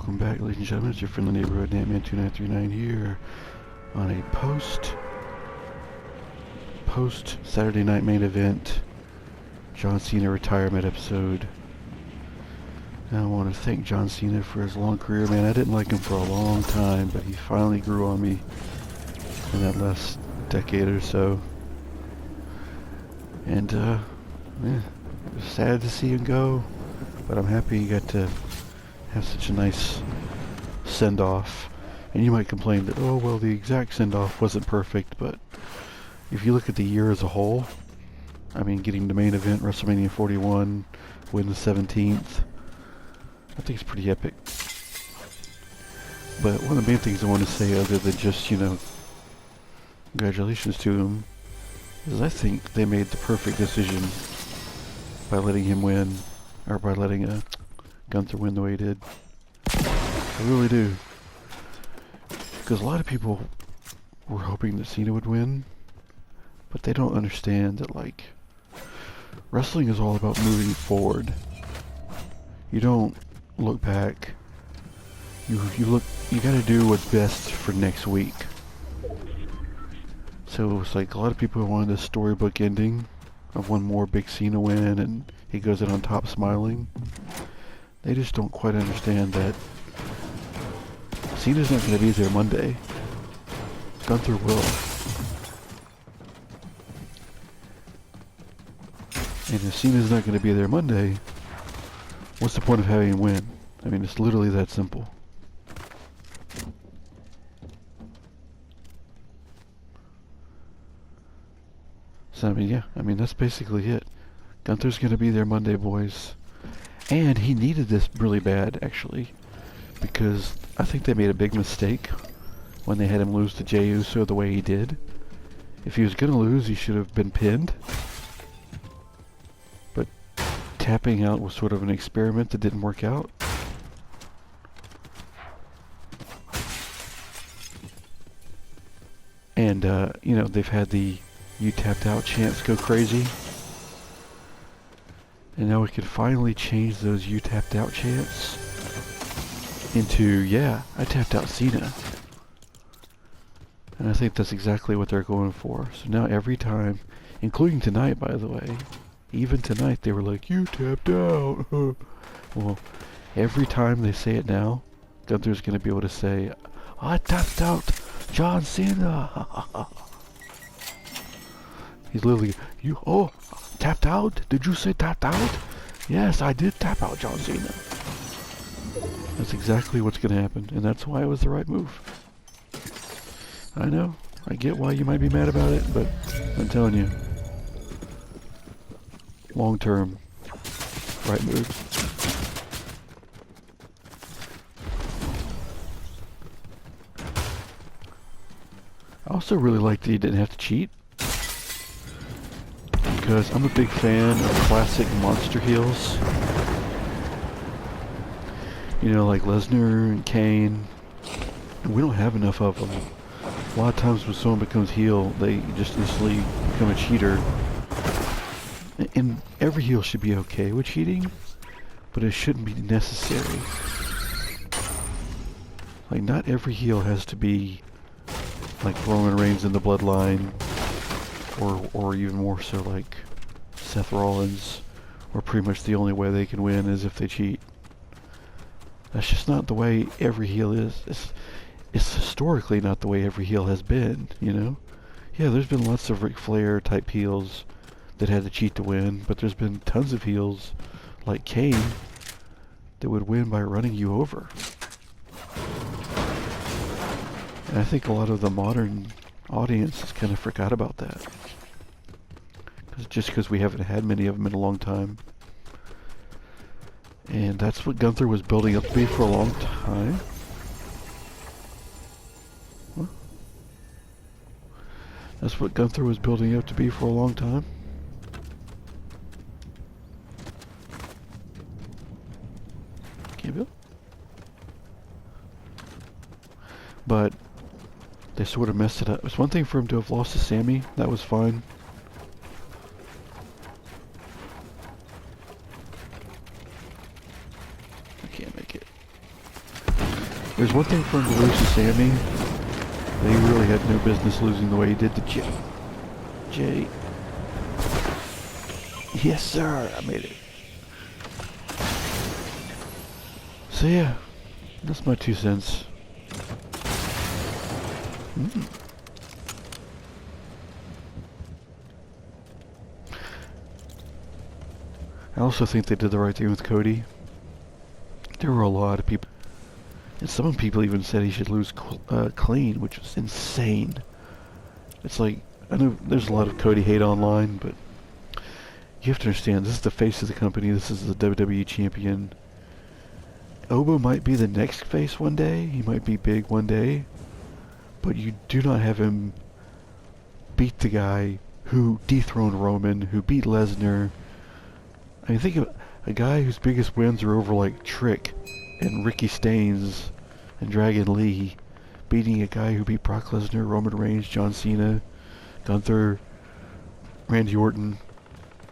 welcome back, ladies and gentlemen. It's your friendly neighborhood Ant-Man2939 here on a post Saturday night main event John Cena retirement episode. And I want to thank John Cena for his long career, man. I didn't like him for a long time, but he finally grew on me in that last decade or so. And yeah, it was sad to see him go, but I'm happy he got to have such a nice send-off. And you might complain that, oh well, the exact send-off wasn't perfect, but if you look at the year as a whole, I mean, getting the main event, WrestleMania 41, win the 17th, I think it's pretty epic. But one of the main things I want to say, other than just, you know, congratulations to him, is I think they made the perfect decision by letting him win, or by letting Gunther win the way he did. I really do. Because a lot of people were hoping that Cena would win, but they don't understand that, like, wrestling is all about moving forward. You don't look back. You gotta do what's best for next week. So it's like a lot of people wanted a storybook ending of one more big Cena win and he goes in on top smiling. They just don't quite understand that Cena's not going to be there Monday. Gunther will. And if Cena's not going to be there Monday, what's the point of having him win? I mean, it's literally that simple. So, I mean, yeah, I mean, that's basically it. Gunther's going to be there Monday, boys. And he needed this really bad, actually, because I think they made a big mistake when they had him lose to Jey Uso the way he did. If he was going to lose, he should have been pinned. But tapping out was sort of an experiment that didn't work out. And, you know, they've had the "you tapped out" chants go crazy. And now we can finally change those "you tapped out" chants into, yeah, I tapped out Cena. And I think that's exactly what they're going for. So now every time, including tonight, by the way, even tonight they were like, "you tapped out." Well, every time they say it now, Gunther's going to be able to say, "I tapped out John Cena." He's literally, tapped out? Did you say tapped out? Yes, I did tap out John Cena. That's exactly what's going to happen, and that's why it was the right move. I know, I get why you might be mad about it, but I'm telling you, long term, right move. I also really liked that he didn't have to cheat, because I'm a big fan of classic monster heels. You know, like Lesnar and Kane. And we don't have enough of them. A lot of times when someone becomes heel, they just instantly become a cheater. And every heel should be okay with cheating, but it shouldn't be necessary. Like, not every heel has to be like Roman Reigns in the Bloodline, or even more so like Seth Rollins, where pretty much the only way they can win is if they cheat. That's just not the way every heel is. It's historically not the way every heel has been, you know? Yeah, there's been lots of Ric Flair type heels that had to cheat to win, but there's been tons of heels like Kane that would win by running you over. And I think a lot of the modern audience has kind of forgot about that. Just because we haven't had many of them in a long time. And that's what Gunther was building up to be for a long time. Huh? That's what Gunther was building up to be for a long time. Can't build. But they sort of messed it up. It's one thing for him to have lost to Sammy. That was fine. I can't make it. There's one thing for him to lose to Sammy. That he really had no business losing the way he did to Jay. Yes, sir. I made it. So yeah, that's my 2 cents. I also think they did the right thing with Cody. There were a lot of people, and some people even said he should lose clean, which was insane. It's like, I know there's a lot of Cody hate online, but you have to understand, this is the face of the company, this is the WWE champion. Obo might be the next face one day, he might be big one day, but you do not have him beat the guy who dethroned Roman, who beat Lesnar. I mean, think of a guy whose biggest wins are over like Trick and Ricky Staines and Dragon Lee, beating a guy who beat Brock Lesnar, Roman Reigns, John Cena, Gunther, Randy Orton.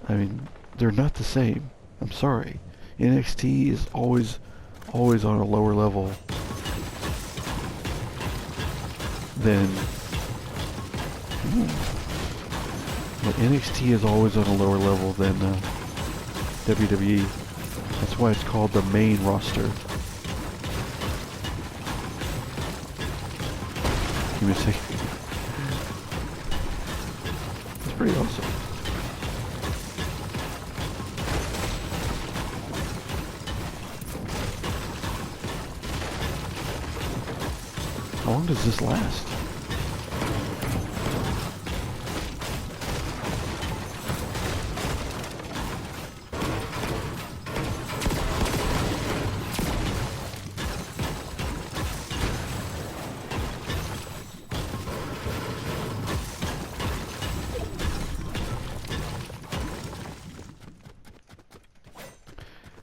I mean, they're not the same. I'm sorry. NXT is always on a lower level than... But NXT is always on a lower level than WWE. That's why it's called the main roster. Give me a second. It's pretty awesome. How long does this last?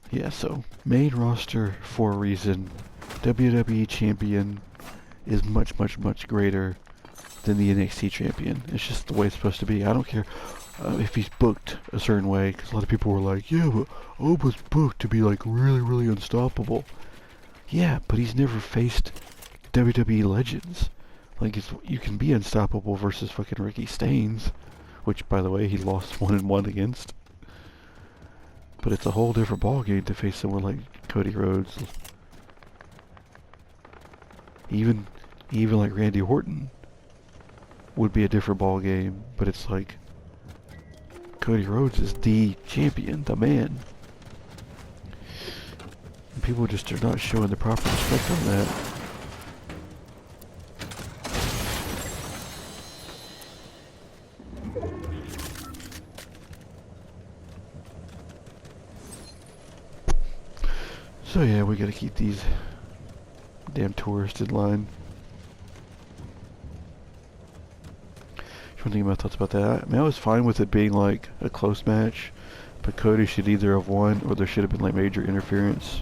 Yeah, so main roster for a reason. WWE champion is much, much, much greater than the NXT champion. It's just the way it's supposed to be. I don't care if he's booked a certain way, because a lot of people were like, yeah, but Oba's booked to be like really, really unstoppable. Yeah, but he's never faced WWE legends. Like, you can be unstoppable versus fucking Ricky Staines, which, by the way, he lost 1-1 against. But it's a whole different ballgame to face someone like Cody Rhodes. Even like Randy Orton would be a different ballgame, but it's like Cody Rhodes is the champion, the man. And people just are not showing the proper respect on that. So yeah, we gotta keep these damn tourists in line. Trying to think of my thoughts about that. I mean, I was fine with it being like a close match, but Cody should either have won or there should have been like major interference.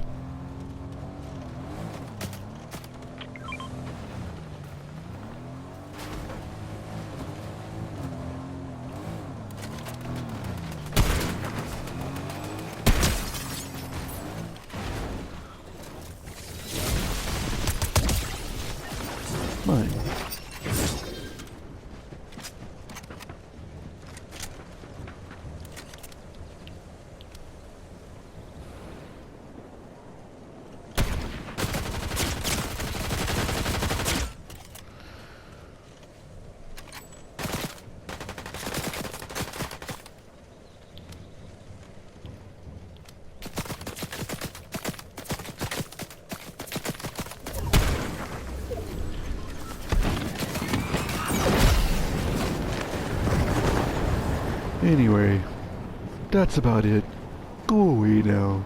Mine. Anyway, that's about it. Go away now.